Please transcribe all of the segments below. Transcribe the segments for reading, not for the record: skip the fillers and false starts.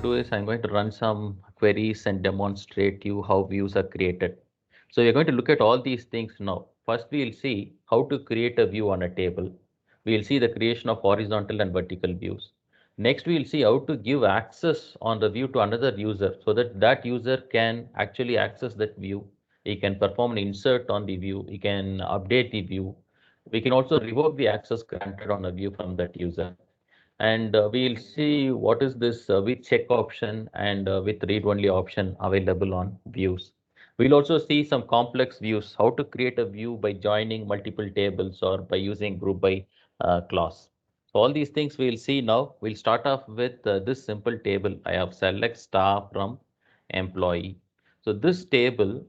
do is I'm going to run some queries and demonstrate you how views are created. So we're going to look at all these things now. First, we'll see how to create a view on a table. We'll see the creation of horizontal and vertical views. Next, we'll see how to give access on the view to another user so that that user can actually access that view. He can perform an insert on the view. He can update the view. We can also revoke the access granted on a view from that user. And we'll see what is this with check option and with read only option available on views. We'll also see some complex views, how to create a view by joining multiple tables or by using group by clause. So all these things we'll see now. We'll start off with this simple table. I have select star from employee. So this table,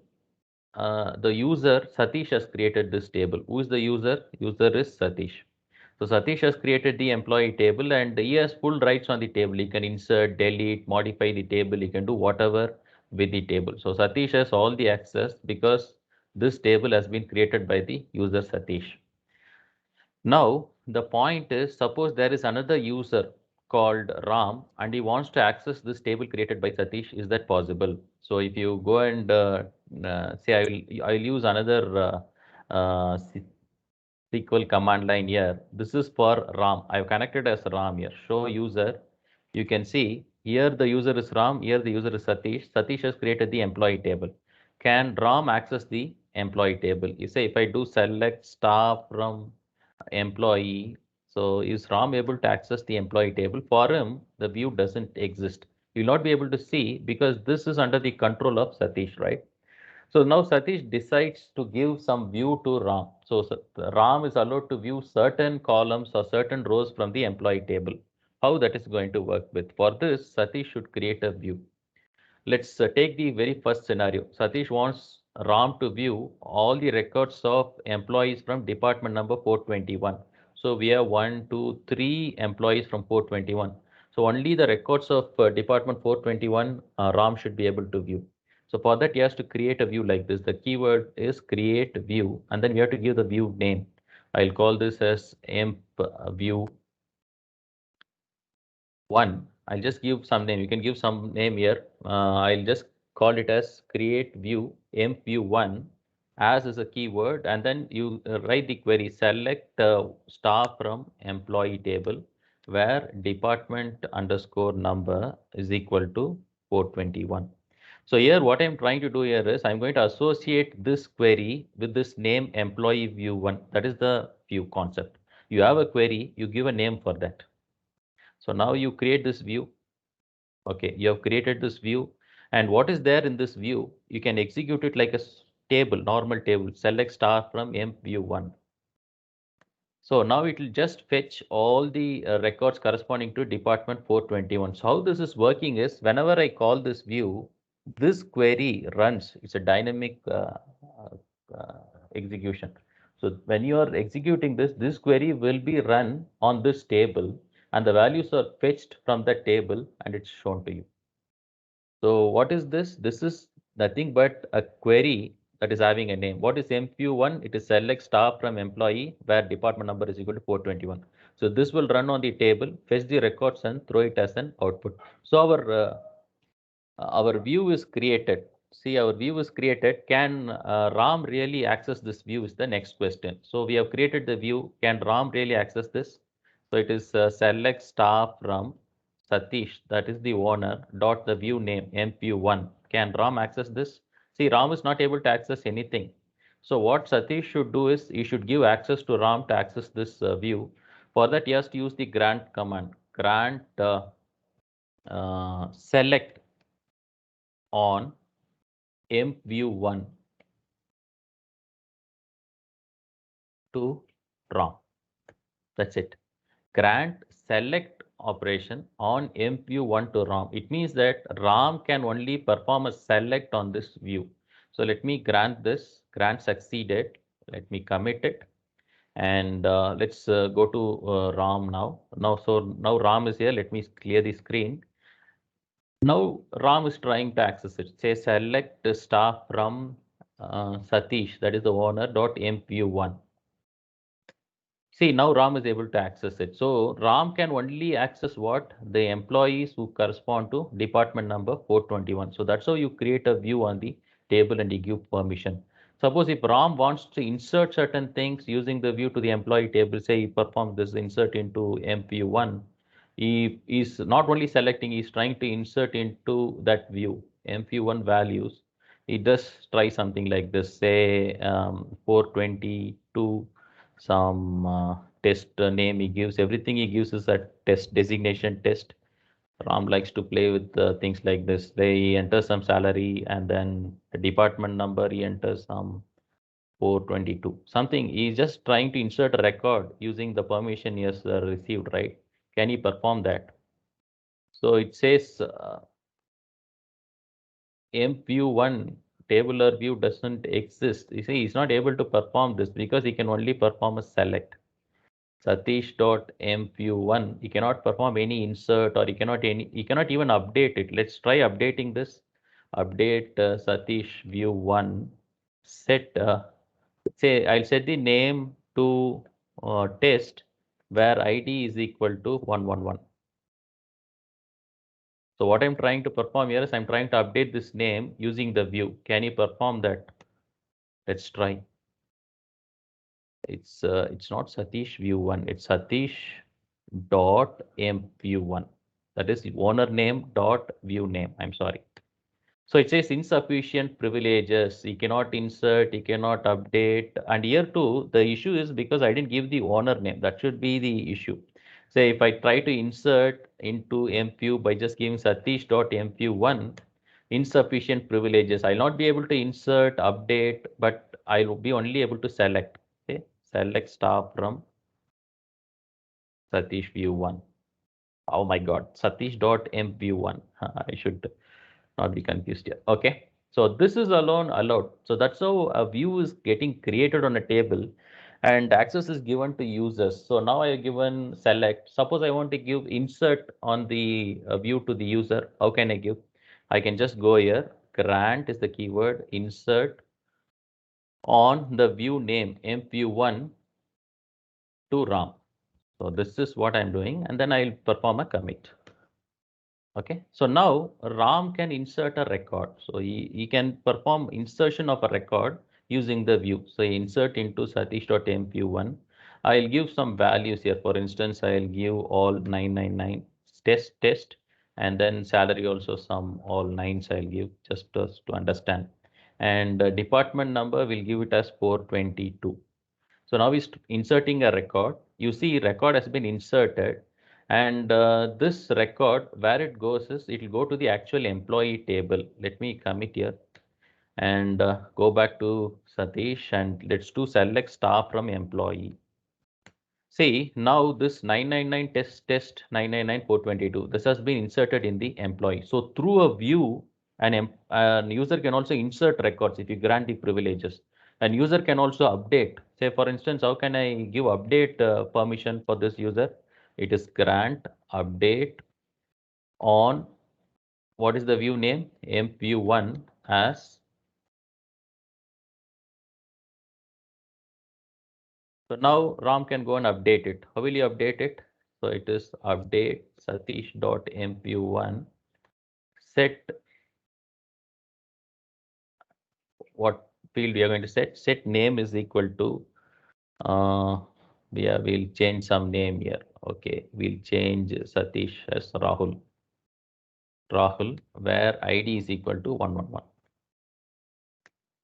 the user Satish has created this table. Who is the user? User is Satish. So Satish has created the employee table and he has full rights on the table. He can insert, delete, modify the table. He can do whatever with the table. So Satish has all the access because this table has been created by the user Satish. Now, the point is, suppose there is another user called Ram and he wants to access this table created by Satish. Is that possible? So if you go and say I'll use another SQL command line here. This is for Ram. I've connected as Ram here. Show user. You can see here the user is Ram. Here the user is Satish. Satish has created the employee table. Can Ram access the employee table? You say if I do select star from employee, so is Ram able to access the employee table? For him, the view doesn't exist. You'll not be able to see because this is under the control of Satish, right? So now Satish decides to give some view to Ram. So Ram is allowed to view certain columns or certain rows from the employee table. How that is going to work with? For this, Satish should create a view. Let's take the very first scenario. Satish wants Ram to view all the records of employees from department number 421. So we have 1, 2, 3 employees from 421. So only the records of department 421 Ram should be able to view. So for that, he has to create a view like this. The keyword is create view, and then we have to give the view name. I'll call this as emp view 1. I'll just give some name. You can give some name here. I'll just call it as create view emp view 1 as is a keyword, and then you write the query select star from employee table where department underscore number is equal to 421. So here what I'm trying to do here is I'm going to associate this query with this name employee view 1. That is the view concept. You have a query, you give a name for that. So now you create this view. Okay, you have created this view. And what is there in this view? You can execute it like a table, normal table. Select star from emp view 1. So now it will just fetch all the records corresponding to department 421. So how this is working is whenever I call this view, this query runs. It's a dynamic execution. So when you are executing this, this query will be run on this table and the values are fetched from that table and it's shown to you. So what is this? This is nothing but a query that is having a name. What is MQ1? It is select star from employee where department number is equal to 421. So this will run on the table, fetch the records and throw it as an output. So our view is created. See, our view is created. Can Ram really access this view is the next question. So we have created the view. Can Ram really access this? So it is select star from Satish, that is the owner, dot the view name MPU1. Can Ram access this? See, Ram is not able to access anything. So what Satish should do is he should give access to Ram to access this view. For that, he has to use the grant command. Grant select on emp view 1 to Ram. That's it. Grant select operation on emp view 1 to Ram. It means that Ram can only perform a select on this view. So let me grant this. Grant succeeded. Let me commit it. And let's go to Ram now. Now Ram is here. Let me clear the screen. Now Ram is trying to access it. Say select star from Satish, that is the owner, dot emp view 1. See, now Ram is able to access it. So Ram can only access what? The employees who correspond to department number 421. So that's how you create a view on the table and you give permission. Suppose if Ram wants to insert certain things using the view to the employee table, say he performs this insert into MPU1, he is not only selecting, he's trying to insert into that view MPU1 values. He does try something like this, say 422 some test name he gives. Everything he gives is a test designation test. Ram likes to play with things like this. They enter some salary and then the department number he enters some 422. Something he's just trying to insert a record using the permission he has received, right? Can he perform that? So it says MView1 tabular view doesn't exist. You see, he's not able to perform this because he can only perform a select. Satish.mview1, he cannot perform any insert or he cannot even update it. Let's try updating this. Update Satish view 1. Set say I'll set the name to test where ID is equal to 111. So what I'm trying to perform here is I'm trying to update this name using the view. Can you perform that? Let's try. It's not Satish view 1, it's Satish dot m view 1. That is owner name dot view name. I'm sorry. So it says insufficient privileges. He cannot insert, he cannot update. And here too, the issue is because I didn't give the owner name. That should be the issue. Say if I try to insert into MPU by just giving satish.mpu1, insufficient privileges. I'll not be able to insert, update, but I'll be only able to select. Okay, select staff from Satish view 1. Oh my God, satish.mpu1. I should not be confused here. Okay. So this is alone allowed. So that's how a view is getting created on a table and access is given to users. So now I have given select. Suppose I want to give insert on the view to the user. How can I give? I can just go here. Grant is the keyword. Insert on the view name MPU1 to RAM. So this is what I'm doing. And then I'll perform a commit. Okay, so now Ram can insert a record. So he can perform insertion of a record using the view. So he insert into satish.mpu1. I'll give some values here. For instance, I'll give all 999 test, and then salary also some all nines I'll give just to understand. And department number will give it as 422. So now we're inserting a record. You see record has been inserted and this record where it goes is it will go to the actual employee table. Let me commit here and go back to Satish and let's do select staff from employee. See, now this 999 test 999 422, this has been inserted in the employee. So through a view, an user can also insert records if you grant the privileges. An user can also update. Say, for instance, how can I give update permission for this user? It is grant update on what is the view name? MView1 as. So now Ram can go and update it. How will you update it? So it is update satish.mpu1 set what field we are going to set. Set name is equal to we'll change some name here. Okay, we'll change Satish as Rahul. Rahul, where ID is equal to 111.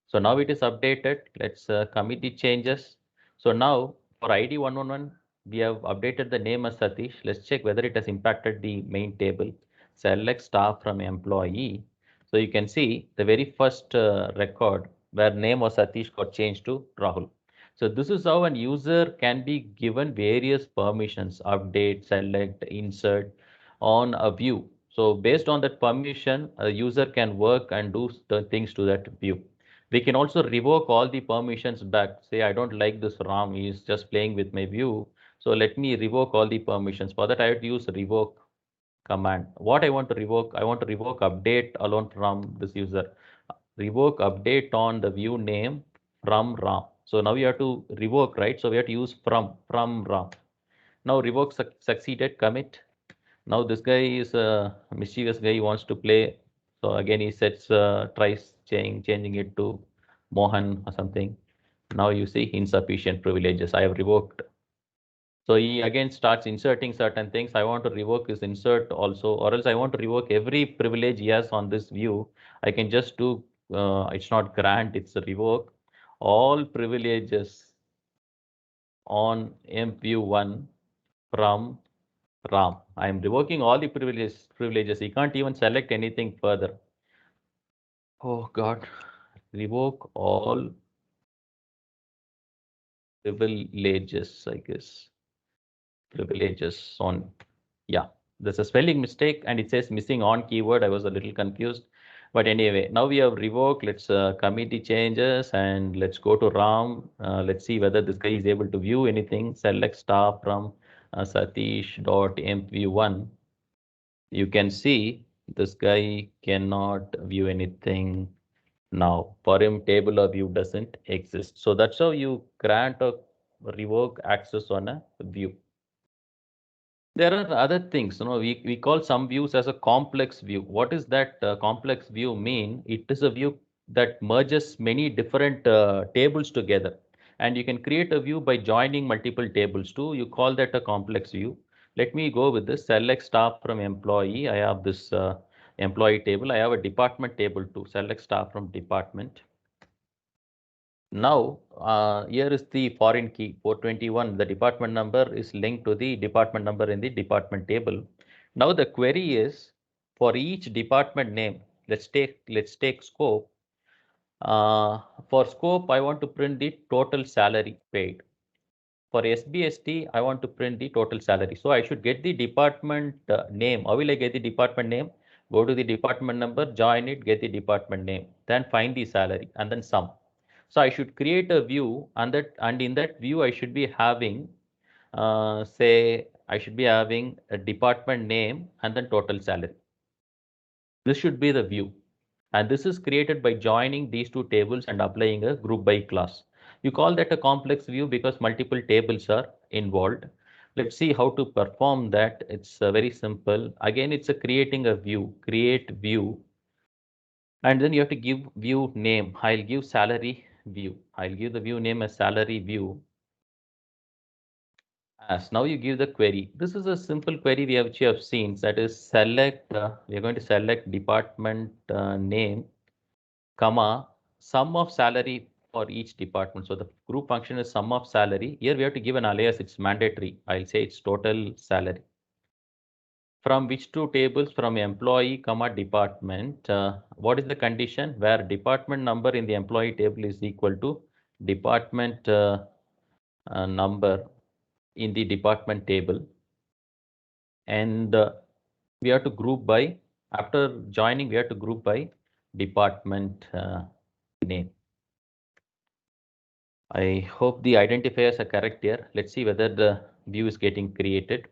So now it is updated. Let's commit the changes. So now for ID 111, we have updated the name as Satish. Let's check whether it has impacted the main table. Select staff from employee. So you can see the very first record where name was Satish got changed to Rahul. So this is how an user can be given various permissions, update, select, insert on a view. So based on that permission, a user can work and do the things to that view. We can also revoke all the permissions back. Say, I don't like this RAM, he is just playing with my view. So let me revoke all the permissions. For that, I have to use revoke command. What I want to revoke? I want to revoke update alone from this user. Revoke update on the view name from RAM. So now you have to revoke, right? So we have to use from Ram. Now revoke succeeded, commit. Now this guy is a mischievous guy. He wants to play. So again he sets tries changing it to Mohan or something. Now you see insufficient privileges. I have revoked. So he again starts inserting certain things. I want to revoke his insert also, or else I want to revoke every privilege he has on this view. I can just do, it's not grant, it's a revoke all privileges on MView1 from Ram. I am revoking all the privileges. He can't even select anything further. Oh God, revoke all privileges, I guess. Privileges on, yeah, there's a spelling mistake and it says missing on keyword. I was a little confused. But anyway, now we have revoked. Let's commit the changes and let's go to Ram. Let's see whether this guy is able to view anything. Select star from Satish.mview1. You can see this guy cannot view anything now. For him, table of view doesn't exist. So that's how you grant or revoke access on a view. There are other things, we call some views as a complex view. What is that complex view mean? It is a view that merges many different tables together. And you can create a view by joining multiple tables too. You call that a complex view. Let me go with this. Select staff from employee. I have this employee table. I have a department table too. Select staff from department. Now, here is the foreign key 421. The department number is linked to the department number in the department table. Now the query is for each department name. Let's take scope. For scope, I want to print the total salary paid. For SBST, I want to print the total salary. So I should get the department name. How will I get the department name? Go to the department number, join it, get the department name, then find the salary and then sum. So I should create a view and in that view I should be having say I should be having a department name and then total salary. This should be the view. And this is created by joining these two tables and applying a group by class. You call that a complex view because multiple tables are involved. Let's see how to perform that. It's very simple. Again, it's a creating a view, create view. And then you have to give view name. I'll give salary view. I'll give the view name as salary view. As now you give the query. This is a simple query which you have seen. That is select, we are going to select department name, comma, sum of salary for each department. So the group function is sum of salary. Here we have to give an alias. It's mandatory. I'll say it's total salary. From which two tables? From employee, comma, department. What is the condition? Where department number in the employee table is equal to department number in the department table. And we have to group by, after joining, we have to group by department name. I hope the identifiers are correct here. Let's see whether the view is getting created.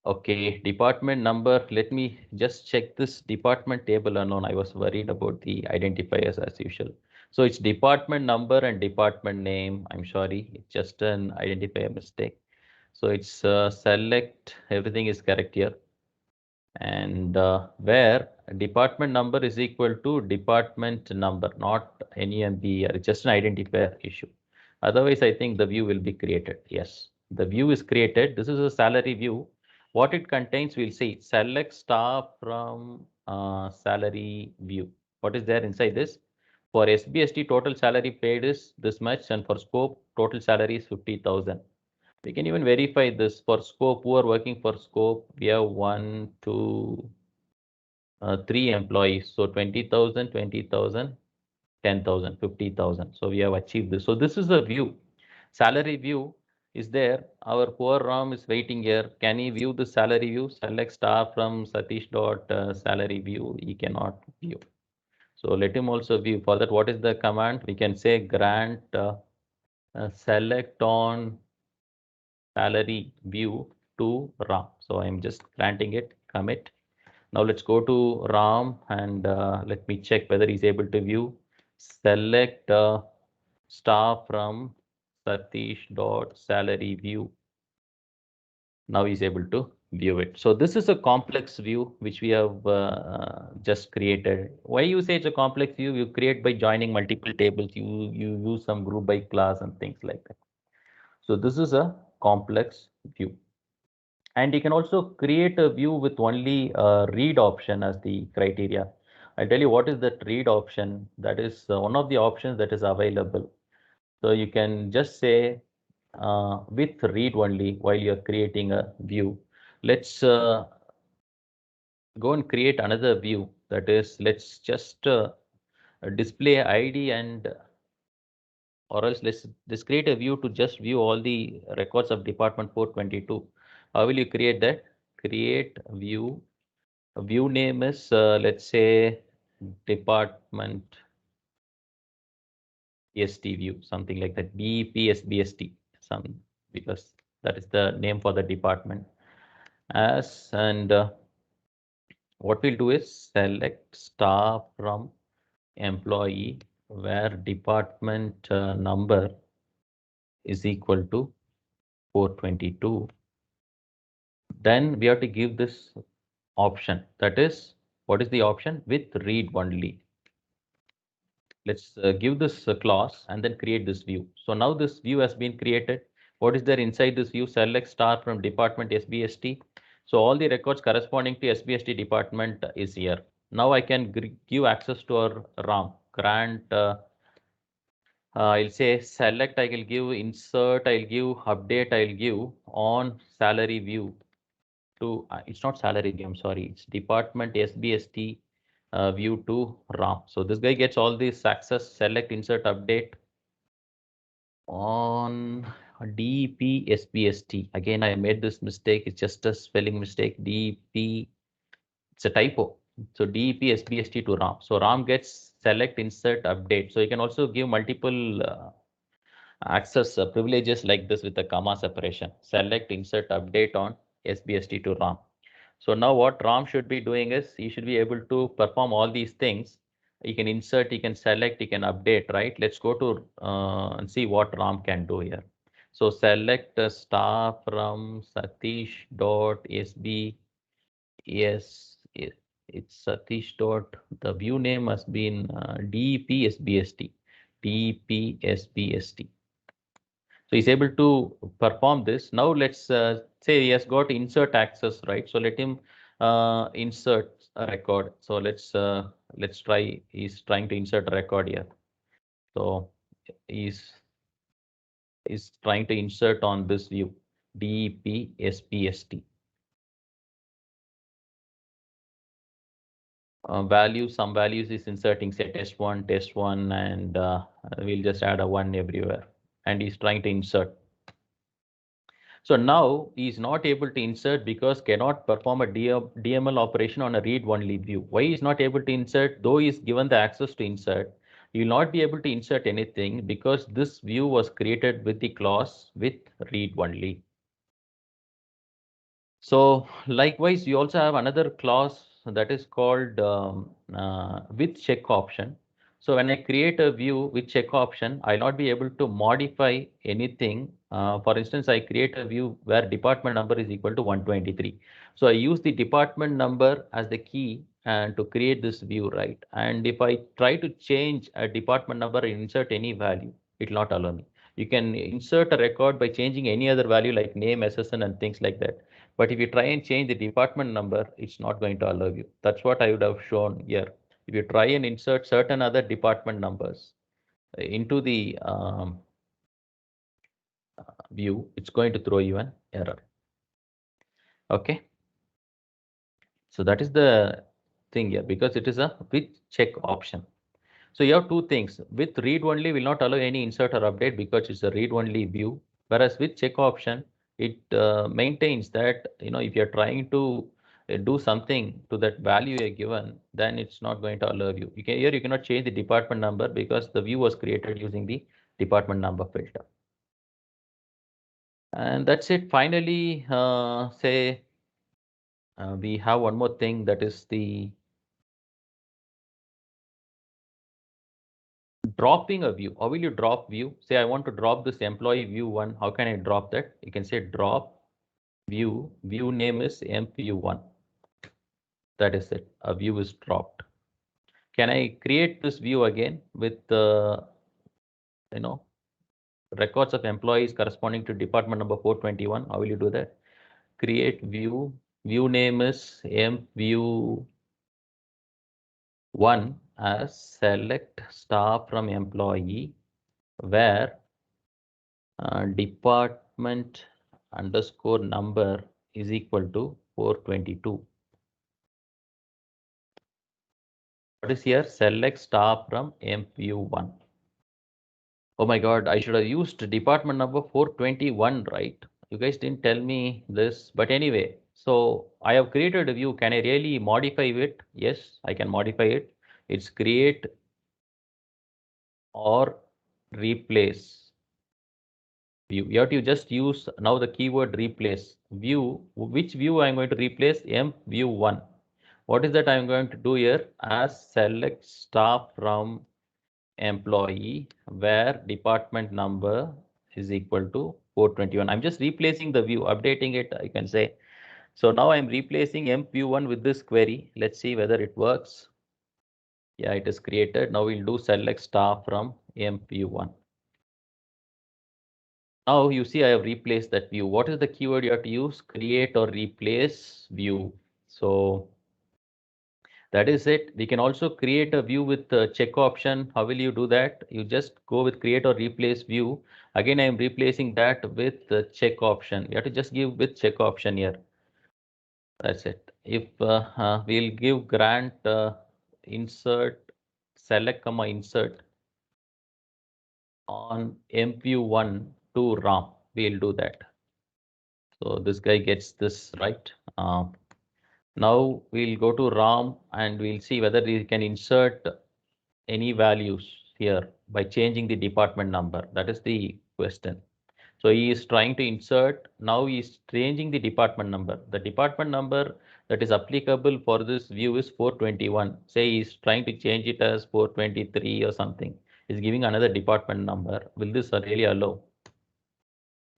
Okay, department number. Let me just check this department table unknown. I was worried about the identifiers as usual. So it's department number and department name. I'm sorry, it's just an identifier mistake. So it's select, everything is correct here. And where department number is equal to department number, not any MB, it's just an identifier issue. Otherwise, I think the view will be created. Yes, the view is created. This is a salary view. What it contains, we'll see. Select star from salary view. What is there inside this? For SBST, total salary paid is this much, and for scope, total salary is 50,000. We can even verify this for scope. Who are working for scope? We have 1, 2, 3 employees. So 20,000, 20,000, 10,000, 50,000. So we have achieved this. So this is the view. Salary view is there. Our poor Ram is waiting here. Can he view the salary view? Select star from Satish dot salary view. He cannot view. So let him also view. For that, what is the command? We can say grant select on salary view to Ram. So I'm just granting it, commit. Now let's go to Ram and let me check whether he's able to view. Select star from Satish dot salary view. Now he's able to view it. So this is a complex view which we have just created. Why you say it's a complex view? You create by joining multiple tables. You use some group by class and things like that. So this is a complex view. And you can also create a view with only read option as the criteria. I'll tell you what is that read option. That is one of the options that is available. So you can just say with read only while you're creating a view. Let's go and create another view. That is, let's just display ID and or else let's create a view to just view all the records of department 422. How will you create that? Create view. View name is let's say department ST view, something like that. DPSBST, some because that is the name for the department. As and what we'll do is select star from employee where department number is equal to 422. Then we have to give this option. That is, what is the option? With read only. Let's give this clause and then create this view. So now this view has been created. What is there inside this view? Select star from department SBST. So all the records corresponding to SBST department is here. Now I can give access to our RAM. Grant, I'll say select, I will give insert, I'll give update, I'll give on salary view to, it's not salary view, I'm sorry, it's department SBST view to RAM. So this guy gets all these access, select, insert, update on DP SBST. Again, I made this mistake. It's just a spelling mistake. DP, it's a typo. So DP SBST to RAM. So RAM gets select, insert, update. So you can also give multiple access privileges like this with a comma separation. Select, insert, update on SBST to RAM. So now what RAM should be doing is he should be able to perform all these things. You can insert, you can select, you can update, right? Let's go to and see what RAM can do here. So select a star from Satish dot SB. Yes, it's Satish dot. The view name has been DPSBST. DPSBST. So he's able to perform this. Now let's say he has got insert access, right? So let him insert a record. So let's try. He's trying to insert a record here. So he's trying to insert on this view DPSPST. Some values is inserting, say test one, and we'll just add a one everywhere. And he's trying to insert. So now he is not able to insert because cannot perform a DML operation on a read-only view. Why he is not able to insert? Though he is given the access to insert, he will not be able to insert anything because this view was created with the clause with read-only. So likewise, you also have another clause that is called with check option. So when I create a view with check option, I'll not be able to modify anything. For instance, I create a view where department number is equal to 123. So I use the department number as the key and to create this view, right? And if I try to change a department number and insert any value, it will not allow me. You can insert a record by changing any other value like name, SSN, and things like that. But if you try and change the department number, it's not going to allow you. That's what I would have shown here. If you try and insert certain other department numbers into the view, it's going to throw you an error. Okay. So that is the thing here because it is a with check option. So you have two things. With read only will not allow any insert or update because it's a read only view. Whereas with check option, it maintains that, if you're trying to do something to that value you're given, then it's not going to allow you. Here you cannot change the department number because the view was created using the department number filter. And that's it. Finally, say we have one more thing, that is the dropping a view. How will you drop view? Say I want to drop this employee view 1. How can I drop that? You can say drop view. View name is emp1. That is it. A view is dropped. Can I create this view again with you know records of employees corresponding to department number 421? How will you do that? Create view. View name is emp view 1 as select star from employee where department underscore number is equal to 422. What is here? Select star from MPU1. Oh my God, I should have used department number 421, right? You guys didn't tell me this, but anyway, so I have created a view. Can I really modify it? Yes, I can modify it. It's create or replace view. You have to just use now the keyword replace view. Which view I'm going to replace? M view 1. What is that I'm going to do here? As select staff from employee where department number is equal to 421. I'm just replacing the view, updating it, I can say. So now I'm replacing M view 1 with this query. Let's see whether it works. Yeah, it is created. Now we'll do select staff from M view 1. Now you see I have replaced that view. What is the keyword you have to use? Create or replace view. So that is it. We can also create a view with the check option. How will you do that? You just go with create or replace view. Again, I am replacing that with the check option. You have to just give with check option here. That's it. If we'll give grant insert select comma insert on MPU1 to RAM, we'll do that. So this guy gets this right. Now we'll go to RAM and we'll see whether we can insert any values here by changing the department number. That is the question. So he is trying to insert. Now he is changing the department number. The department number that is applicable for this view is 421. Say he is trying to change it as 423 or something. He's giving another department number. Will this really allow?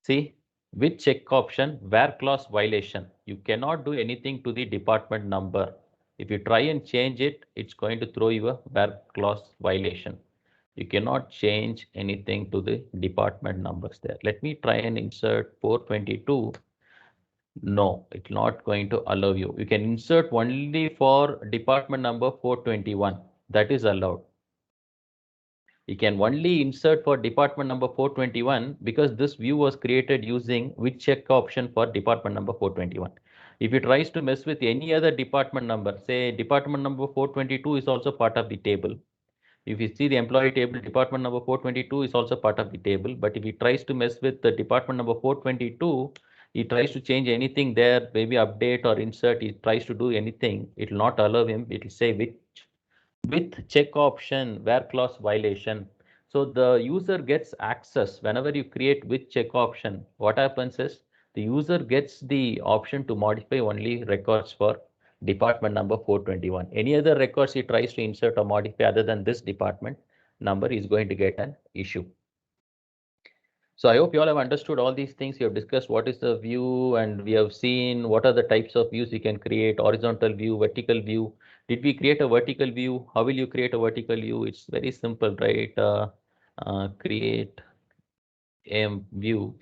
See, with check option, where clause violation, you cannot do anything to the department number. If you try and change it, it's going to throw you a where clause violation. You cannot change anything to the department numbers there. Let me try and insert 422. No, it's not going to allow you. You can insert only for department number 421. That is allowed. You can only insert for department number 421 because this view was created using with check option for department number 421. If it tries to mess with any other department number, say department number 422 is also part of the table. If you see the employee table, department number 422 is also part of the table. But if he tries to mess with the department number 422, he tries to change anything there, maybe update or insert, he tries to do anything, it will not allow him. It will say which with check option where clause violation. So the user gets access whenever you create with check option. What happens is the user gets the option to modify only records for department number 421. Any other records he tries to insert or modify other than this department number is going to get an issue. So I hope you all have understood all these things. We have discussed what is the view and we have seen what are the types of views you can create, horizontal view, vertical view. Did we create a vertical view? How will you create a vertical view? It's very simple, right? Create view.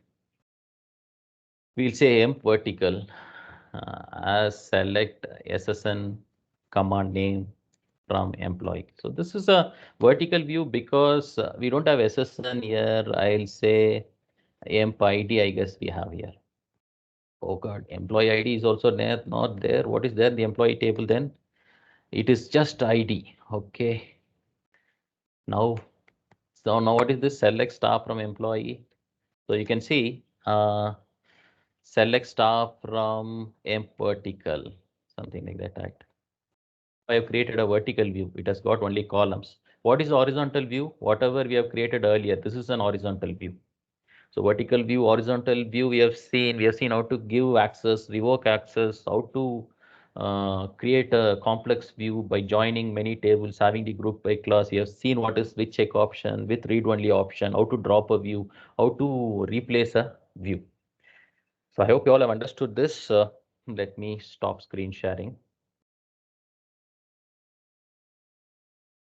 We'll say vertical as select SSN command name from employee. So this is a vertical view because we don't have SSN here. I'll say emp ID, I guess we have here. Oh God, employee ID is also there, not there. What is there? The employee table then? It is just ID. Okay. Now, so now what is this? Select staff from employee. So you can see select staff from emp vertical, something like that, right? I have created a vertical view. It has got only columns. What is horizontal view? Whatever we have created earlier, this is an horizontal view. So vertical view, horizontal view, we have seen how to give access, revoke access, how to create a complex view by joining many tables, having the group by class. You have seen what is with check option, with read only option, how to drop a view, how to replace a view. So I hope you all have understood this. Let me stop screen sharing.